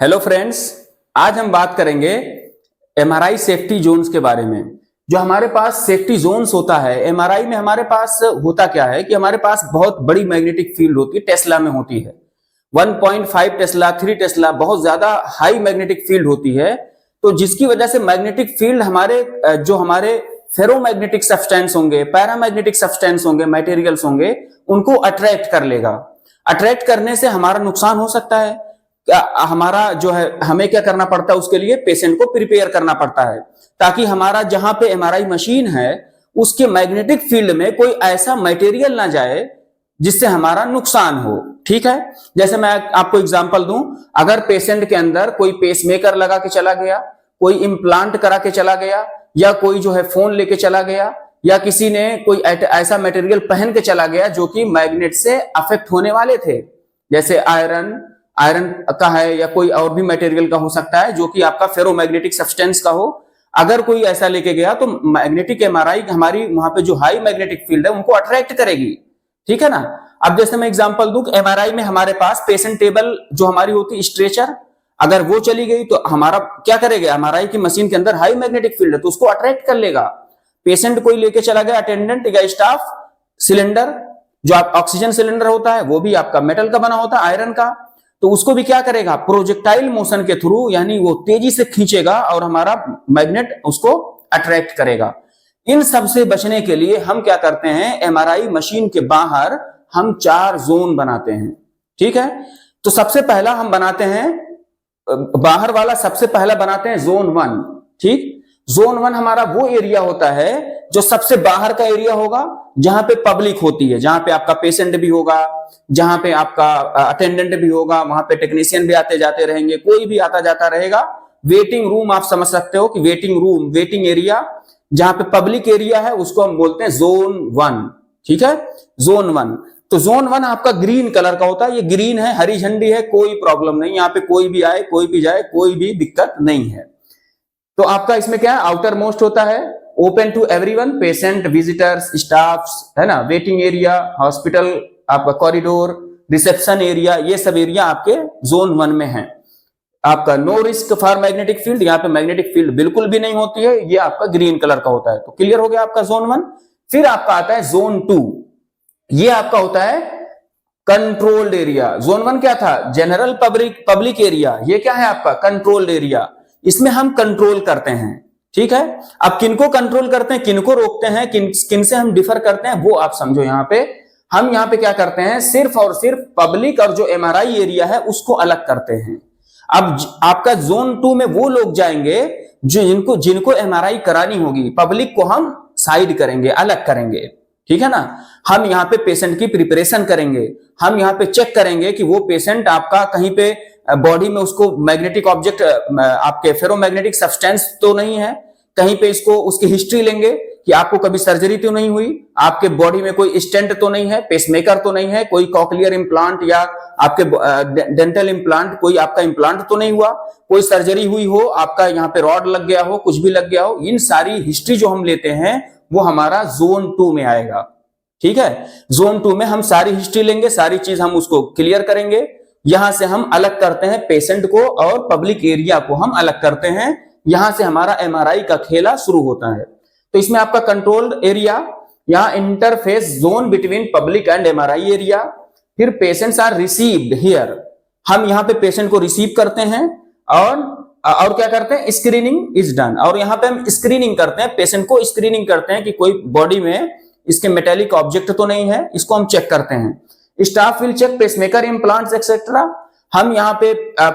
Hello friends, आज हम बात करेंगे एमआरआई सेफ्टी जोन्स के बारे में। जो हमारे पास सेफ्टी जोन्स होता है एमआरआई में, हमारे पास होता क्या है कि हमारे पास बहुत बड़ी मैग्नेटिक फील्ड होती है, टेस्ला में होती है 1.5 टेस्ला, 3 टेस्ला, बहुत ज्यादा हाई मैग्नेटिक फील्ड होती है। तो जिसकी वजह से मैग्नेटिक फील्ड हमारे फेरोमैग्नेटिक सब्सटेंस होंगे, पैरामैग्नेटिक सब्सटेंस होंगे, मटेरियल्स होंगे, उनको अट्रैक्ट कर लेगा। अट्रैक्ट करने से हमारा नुकसान हो सकता है। हमारा जो है, हमें क्या करना पड़ता है, उसके लिए पेशेंट को प्रिपेयर करना पड़ता है ताकि हमारा जहां पे एमआरआई मशीन है उसके मैग्नेटिक फील्ड में कोई ऐसा मटेरियल ना जाए जिससे हमारा नुकसान हो। ठीक है, जैसे मैं आपको एग्जांपल दूं, अगर पेशेंट के अंदर कोई पेसमेकर लगा के चला गया, कोई इम्प्लांट करा के चला गया, या कोई जो है फोन लेके चला गया, या किसी ने कोई ऐसा मटेरियल पहन के चला गया जो कि मैग्नेट से अफेक्ट होने वाले थे, जैसे आयरन का है या कोई और भी मटेरियल का हो सकता है जो कि आपका फेरोमैग्नेटिक सब्सटेंस का हो। अगर कोई ऐसा लेके गया तो मैग्नेटिक एमआरआई हमारी वहां पे जो हाई मैग्नेटिक फील्ड है उनको अट्रैक्ट करेगी। ठीक है ना। अब जैसे मैं एग्जांपल दूं, एमआरआई में हमारे पास पेशेंट टेबल जो हमारी होती है, स्ट्रेचर, अगर वो चली गई तो हमारा क्या करेगा, एमआरआई की मशीन के अंदर हाई मैग्नेटिक फील्ड है तो उसको अट्रैक्ट कर लेगा। पेशेंट कोई लेके चला गया, अटेंडेंट या स्टाफ, सिलेंडर जो आप ऑक्सीजन सिलेंडर होता है वो भी आपका मेटल का बना होता है, आयरन का, तो उसको भी क्या करेगा, प्रोजेक्टाइल मोशन के थ्रू, यानी वो तेजी से खींचेगा और हमारा मैग्नेट उसको अट्रैक्ट करेगा। इन सब से बचने के लिए हम क्या करते हैं, एमआरआई मशीन के बाहर हम 4 जोन बनाते हैं। ठीक है, तो सबसे पहला हम बनाते हैं, बाहर वाला सबसे पहला बनाते हैं जोन 1। ठीक, जोन 1 हमारा वो एरिया होता है जो सबसे बाहर का एरिया होगा, जहां पे पब्लिक होती है, जहां पे आपका पेशेंट भी होगा, जहां पे आपका अटेंडेंट भी होगा, वहां पे टेक्नीशियन भी आते जाते रहेंगे, कोई भी आता जाता रहेगा। वेटिंग रूम आप समझ सकते हो कि वेटिंग रूम, वेटिंग एरिया, जहां पे पब्लिक एरिया है उसको हम बोलते हैं जोन 1। ठीक है, जोन 1। तो जोन 1 आपका ग्रीन कलर का होता है, ये ग्रीन है, हरी झंडी है, कोई प्रॉब्लम नहीं, यहाँ पे कोई भी आए कोई भी जाए कोई भी दिक्कत नहीं है। तो आपका इसमें क्या है, आउटर मोस्ट होता है, open to everyone, patient, visitors, staffs, है ना, वेटिंग एरिया, हॉस्पिटल, आपका कॉरिडोर, रिसेप्शन एरिया, ये सब एरिया आपके जोन 1 में है। आपका no risk for magnetic field, यहाँ पे मैग्नेटिक फील्ड बिल्कुल भी नहीं होती है, ये आपका ग्रीन कलर का होता है। तो क्लियर हो गया आपका जोन 1। फिर आपका आता है जोन 2, ये आपका होता है कंट्रोल्ड एरिया। जोन 1 क्या था, जनरल पब्लिक एरिया, ये क्या है आपका कंट्रोल्ड एरिया, इसमें हम कंट्रोल करते हैं। ठीक है, अब किनको कंट्रोल करते हैं, किनको रोकते हैं, किन से हम डिफर करते हैं, वो आप समझो। यहां पे हम यहाँ पे क्या करते हैं, सिर्फ और सिर्फ पब्लिक और जो एमआरआई एरिया है उसको अलग करते हैं। अब आपका जोन 2 में वो लोग जाएंगे जो जिनको एमआरआई करानी होगी, पब्लिक को हम साइड करेंगे, अलग करेंगे। ठीक है ना, हम यहाँ पे पेशेंट की प्रिपरेशन करेंगे, हम यहाँ पे चेक करेंगे कि वो पेशेंट आपका कहीं पे बॉडी में उसको मैग्नेटिक ऑब्जेक्ट, आपके फेरोमैग्नेटिक सब्सटेंस तो नहीं है, कहीं पे इसको उसकी हिस्ट्री लेंगे कि आपको कभी सर्जरी तो नहीं हुई, आपके बॉडी में कोई स्टेंट तो नहीं है, पेसमेकर तो नहीं है, कोई कॉकलियर इम्प्लांट या आपके डेंटल इम्प्लांट, कोई आपका इम्प्लांट तो नहीं हुआ, कोई सर्जरी हुई हो, आपका यहाँ पे रॉड लग गया हो, कुछ भी लग गया हो, इन सारी हिस्ट्री जो हम लेते हैं वो हमारा जोन 2 में आएगा। ठीक है, जोन 2 में हम सारी हिस्ट्री लेंगे, सारी चीज हम उसको क्लियर करेंगे। यहां से हम अलग करते हैं पेशेंट को और पब्लिक एरिया को हम अलग करते हैं। यहां से हमारा एमआरआई का खेला शुरू होता है। तो इसमें आपका कंट्रोल्ड एरिया, यहां interface zone between public and MRI area. फिर पेशेंट्स आर रिसीव्ड हियर, हम यहां पे पेशेंट को रिसीव करते हैं और क्या करते हैं, स्क्रीनिंग इज डन, और यहां पे हम स्क्रीनिंग करते हैं, पेशेंट को स्क्रीनिंग करते हैं कि कोई बॉडी में इसके मेटेलिक ऑब्जेक्ट तो नहीं है, इसको हम चेक करते हैं। Staff will check pacemaker, implants etcetera, हम यहाँ पे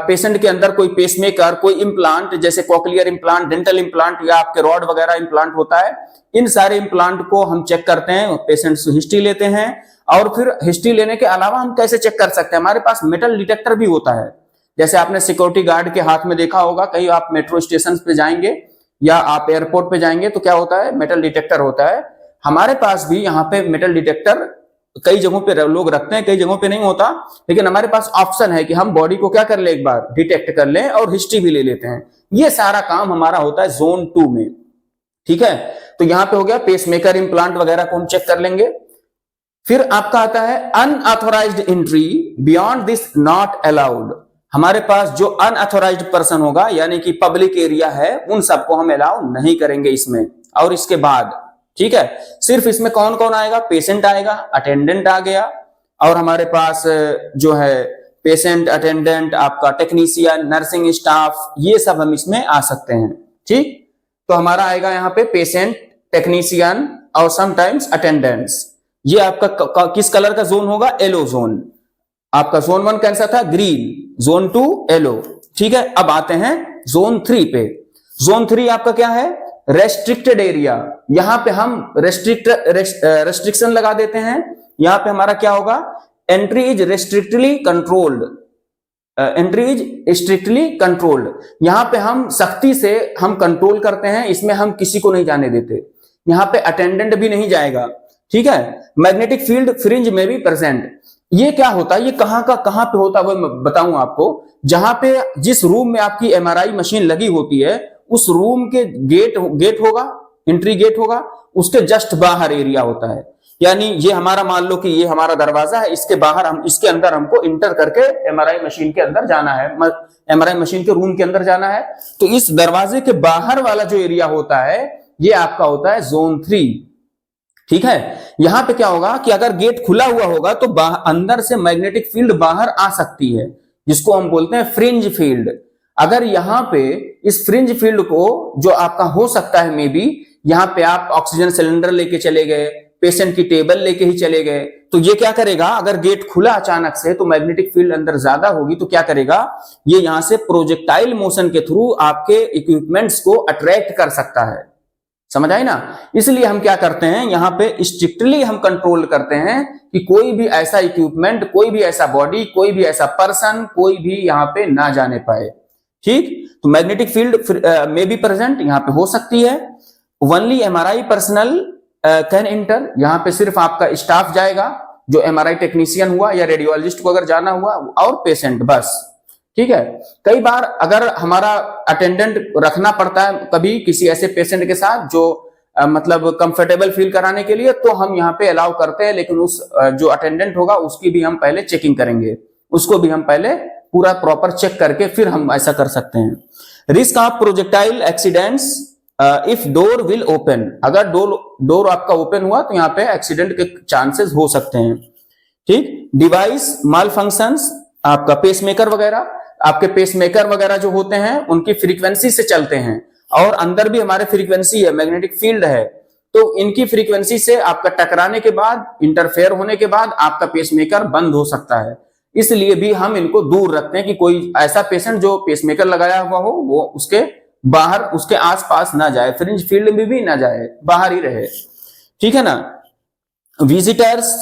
पेशेंट के अंदर कोई पेसमेकर, कोई इम्प्लांट, जैसे कॉकलियर इम्प्लांट, डेंटल इम्प्लांट या आपके रॉड वगैरह इम्प्लांट होता है, इन सारे इम्प्लांट को हम चेक करते हैं, पेशेंट से हिस्ट्री लेते हैं। और फिर हिस्ट्री लेने के अलावा हम कैसे चेक कर सकते हैं, हमारे पास मेटल डिटेक्टर भी होता है। जैसे आपने सिक्योरिटी गार्ड के हाथ में देखा होगा, कहीं आप मेट्रो स्टेशन पे जाएंगे या आप एयरपोर्ट पे जाएंगे तो क्या होता है, मेटल डिटेक्टर होता है। हमारे पास भी यहाँ पे मेटल डिटेक्टर कई जगहों पे लोग रखते हैं, कई जगहों पे नहीं होता, लेकिन हमारे पास ऑप्शन है कि हम बॉडी को क्या कर ले, एक बार डिटेक्ट कर लें और हिस्ट्री भी ले लेते हैं। ये सारा काम हमारा होता है जोन 2 में। ठीक है, तो यहां पे हो गया पेसमेकर, इम्प्लांट वगैरह को हम चेक कर लेंगे। फिर आपका आता है unauthorised entry, beyond this not allowed. हमारे पास जो अनऑथोराइज्ड पर्सन होगा यानी कि पब्लिक एरिया है, उन सबको हम अलाउ नहीं करेंगे इसमें। और इसके बाद ठीक है, सिर्फ इसमें कौन कौन आएगा, पेशेंट आएगा, अटेंडेंट आ गया, और हमारे पास जो है पेशेंट, अटेंडेंट, आपका टेक्नीशियन, नर्सिंग स्टाफ, ये सब हम इसमें आ सकते हैं। ठीक, तो हमारा आएगा यहाँ पे पेशेंट, टेक्नीशियन और समटाइम्स अटेंडेंट्स। ये आपका किस कलर का जोन होगा, येलो जोन। आपका जोन 1 कैसा था, ग्रीन, जोन 2 येलो। ठीक है, अब आते हैं जोन 3 पे। जोन 3 आपका क्या है, रेस्ट्रिक्टेड एरिया। यहां पे हम रेस्ट्रिक्शन लगा देते हैं। यहां पे हमारा क्या होगा, entry is restrictedly controlled, entry is strictly controlled. यहां पे हम सख्ती से हम कंट्रोल करते हैं, इसमें हम किसी को नहीं जाने देते। यहां पे अटेंडेंट भी नहीं जाएगा। ठीक है, मैग्नेटिक फील्ड फ्रिंज में भी प्रेजेंट। ये क्या होता है, ये कहां पे होता है वो मैं बताऊं आपको। जहां पे जिस रूम में आपकी एमआरआई मशीन लगी होती है, उस रूम के गेट होगा, एंट्री गेट होगा, उसके जस्ट बाहर एरिया होता है। यानी ये हमारा, मान लो कि ये हमारा दरवाजा है, इसके बाहर हम, इसके अंदर हमको इंटर करके एमआरआई मशीन के अंदर जाना है, एमआरआई मशीन के रूम के अंदर जाना है। तो इस दरवाजे के बाहर वाला जो एरिया होता है, ये आपका होता है जोन 3। ठीक है, यहां पे क्या होगा कि अगर गेट खुला हुआ होगा तो अंदर से मैग्नेटिक फील्ड बाहर आ सकती है, जिसको हम बोलते हैं फ्रिंज फील्ड। अगर यहां पे इस फ्रिंज फील्ड को, जो आपका हो सकता है मे बी, यहां पे आप ऑक्सीजन सिलेंडर लेके चले गए, पेशेंट की टेबल लेके ही चले गए, तो ये क्या करेगा, अगर गेट खुला अचानक से तो मैग्नेटिक फील्ड अंदर ज्यादा होगी, तो क्या करेगा, ये यहां से प्रोजेक्टाइल मोशन के थ्रू आपके इक्विपमेंट्स को अट्रैक्ट कर सकता है। समझ आई ना। इसलिए हम क्या करते हैं, यहां पे स्ट्रिक्टली हम कंट्रोल करते हैं कि कोई भी ऐसा इक्विपमेंट, कोई भी ऐसा बॉडी, कोई भी ऐसा पर्सन, कोई भी यहां पे ना जाने पाए। ठीक, तो मैग्नेटिक फील्ड में भी प्रेजेंट यहां पे हो सकती है। Only MRI personal can inter. यहां पे सिर्फ आपका स्टाफ जाएगा, जो एमआरआई टेक्नीशियन हुआ या रेडियोलॉजिस्ट को अगर जाना हुआ, और पेशेंट, बस। ठीक है, कई बार अगर हमारा अटेंडेंट रखना पड़ता है कभी किसी ऐसे पेशेंट के साथ जो मतलब कंफर्टेबल फील कराने के लिए, तो हम यहाँ पे अलाउ करते हैं, लेकिन उस जो अटेंडेंट होगा उसकी भी हम पहले चेकिंग करेंगे, उसको भी हम पहले पूरा प्रॉपर चेक करके फिर हम ऐसा कर सकते हैं। Risk of projectile accidents if door will open. अगर डोर आपका ओपन हुआ तो यहाँ पे एक्सीडेंट के चांसेस हो सकते हैं। ठीक, डिवाइस माल फंक्शंस, आपका पेसमेकर वगैरह, आपके पेसमेकर वगैरह जो होते हैं उनकी फ्रीक्वेंसी से चलते हैं, और अंदर भी हमारे फ्रीक्वेंसी है, मैग्नेटिक फील्ड है, तो इनकी फ्रीक्वेंसी से आपका टकराने के बाद, इंटरफेयर होने के बाद आपका पेसमेकर बंद हो सकता है। इसलिए भी हम इनको दूर रखते हैं कि कोई ऐसा पेशेंट जो पेसमेकर लगाया हुआ हो वो उसके बाहर, उसके आसपास ना जाए, फ्रिंज फील्ड में भी ना जाए, बाहर ही रहे। ठीक है ना। Visitors,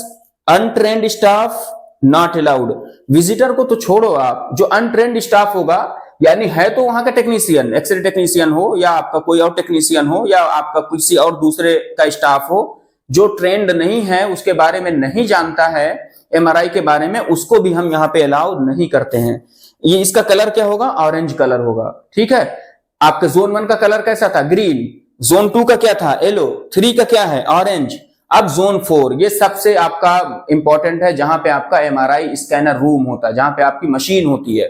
untrained staff not allowed. Visitor को तो छोड़ो आप, जो अनट्रेंड स्टाफ होगा, यानी है तो वहां का टेक्नीशियन, एक्सरे टेक्नीशियन हो या आपका कोई और टेक्नीशियन हो या आपका किसी और दूसरे का स्टाफ हो, जो ट्रेंड नहीं है, उसके बारे में नहीं जानता है एमआरआई के बारे में, उसको भी हम यहाँ पे अलाउ नहीं करते हैं। ये इसका कलर क्या होगा, ऑरेंज कलर होगा। ठीक है, आपका जोन 1 का कलर कैसा था, ग्रीन, जोन 2 का क्या था, येलो, 3 का क्या है, ऑरेंज। अब जोन 4, ये सबसे आपका इंपॉर्टेंट है, जहां पे आपका एमआरआई स्कैनर रूम होता है, जहां पे आपकी मशीन होती है।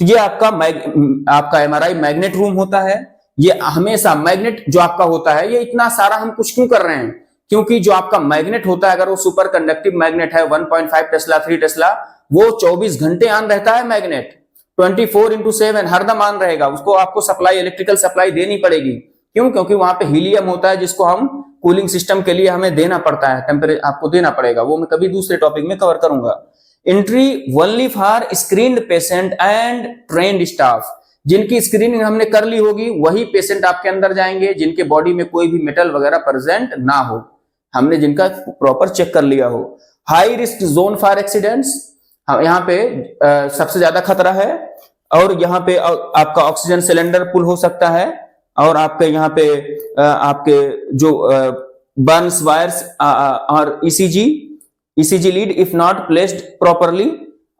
तो ये आपका एमआरआई मैग्नेट रूम होता है। ये हमेशा मैग्नेट जो आपका होता है, ये इतना सारा हम कुछ क्यों कर रहे हैं, क्योंकि जो आपका मैग्नेट होता है, अगर वो सुपर कंडक्टिव मैग्नेट है 1.5 टेस्ला 3 टेस्ला, वो 24 घंटे ऑन रहता है मैग्नेट, 24/7 हरदम ऑन रहेगा। उसको आपको सप्लाई, इलेक्ट्रिकल सप्लाई देनी पड़ेगी। क्यों, क्योंकि वहां पे हीलियम होता है, जिसको हम कूलिंग सिस्टम के लिए हमें देना पड़ता है, टेम्परेचर आपको देना पड़ेगा, वो मैं कभी दूसरे टॉपिक में कवर करूंगा। Entry only for screened patient and trained staff. जिनकी स्क्रीनिंग हमने कर ली होगी वही पेशेंट आपके अंदर जाएंगे, जिनके बॉडी में कोई भी मेटल वगैरह प्रेजेंट ना हो, हमने जिनका प्रॉपर चेक कर लिया हो। High risk zone for accidents, यहाँ पे सबसे ज्यादा खतरा है, और यहाँ पे आपका ऑक्सीजन सिलेंडर पुल हो सकता है, और आपके यहाँ पे आपके जो बर्न्स वायर्स और ECG lead if not placed properly,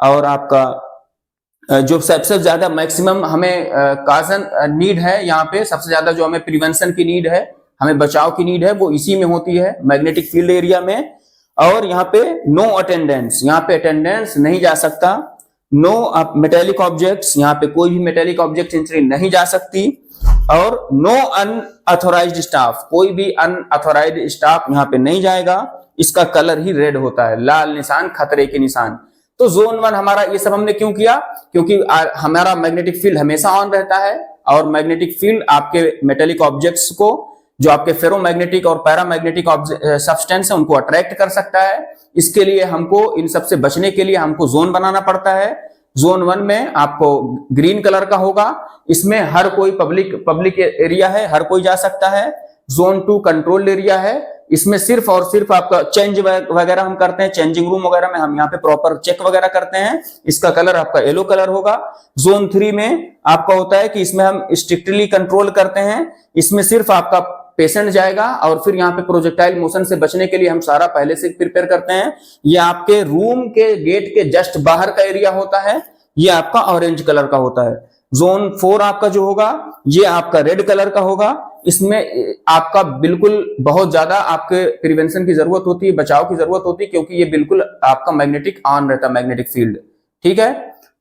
और आपका जो सबसे ज्यादा मैक्सिमम हमें काजन नीड है, यहाँ पे सबसे ज्यादा जो हमें प्रिवेंशन की नीड है, हमें बचाव की नीड है, वो इसी में होती है, मैग्नेटिक फील्ड एरिया में। और यहाँ पे नो अटेंडेंस, यहाँ पे अटेंडेंस नहीं जा सकता। नो मेटेलिक ऑब्जेक्ट्स, यहाँ पे कोई भी मेटेलिक ऑब्जेक्ट एंट्री नहीं जा सकती, और नो अनऑथोराइज्ड स्टाफ, कोई भी अनऑथोराइज्ड स्टाफ यहाँ पे नहीं जाएगा। इसका कलर ही रेड होता है, लाल निशान, खतरे के निशान। तो जोन 1 हमारा ये सब हमने क्यों किया, क्योंकि हमारा मैग्नेटिक फील्ड हमेशा ऑन रहता है, और मैग्नेटिक फील्ड आपके मेटेलिक ऑब्जेक्ट्स को, जो आपके फेरोमैग्नेटिक और पैरामैग्नेटिक सब्सटेंस है, उनको अट्रैक्ट कर सकता है। इसके लिए हमको इन सबसे बचने के लिए हमको जोन बनाना पड़ता है। जोन 1 में आपको ग्रीन कलर का होगा, इसमें हर कोई पब्लिक एरिया है, हर कोई जा सकता है। जोन 2 कंट्रोल्ड एरिया है, इसमें सिर्फ और सिर्फ आपका चेंज वगैरह हम करते हैं, चेंजिंग रूम वगैरह में हम यहाँ पे प्रॉपर चेक वगैरह करते हैं, इसका कलर आपका येलो कलर होगा। जोन 3 में आपका होता है कि इसमें हम स्ट्रिक्टली कंट्रोल करते हैं, इसमें सिर्फ आपका पेशेंट जाएगा, और फिर यहाँ पे प्रोजेक्टाइल मोशन से बचने के लिए हम सारा पहले से प्रिपेयर करते हैं। ये आपके रूम के गेट के जस्ट बाहर का एरिया होता है, ये आपका ऑरेंज कलर का होता है। जोन 4 आपका जो होगा ये आपका रेड कलर का होगा, इसमें आपका बिल्कुल बहुत ज्यादा आपके प्रिवेंशन की जरूरत होती है, बचाव की जरूरत होती है, क्योंकि ये बिल्कुल आपका मैग्नेटिक ऑन रहता है, मैग्नेटिक फील्ड। ठीक है,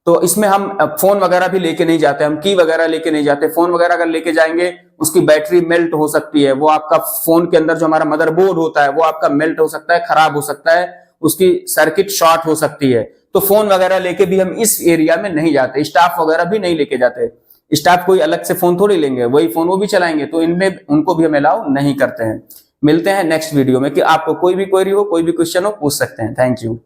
तो इसमें हम फोन वगैरह भी लेके नहीं जाते, हम की वगैरह लेके नहीं जाते। फोन वगैरह अगर लेके जाएंगे उसकी बैटरी मेल्ट हो सकती है, वो आपका फोन के अंदर जो हमारा मदरबोर्ड होता है वो आपका मेल्ट हो सकता है, खराब हो सकता है, उसकी सर्किट शॉर्ट हो सकती है। तो फोन वगैरह लेके भी हम इस एरिया में नहीं जाते, स्टाफ वगैरह भी नहीं लेके जाते। स्टाफ कोई अलग से फोन थोड़ी लेंगे, वही फोन वो भी चलाएंगे, तो इनमें उनको भी हम अलाउ नहीं करते हैं। मिलते हैं नेक्स्ट वीडियो में, कि आपको कोई भी क्वेरी हो, कोई भी क्वेश्चन हो, पूछ सकते हैं। Thank you.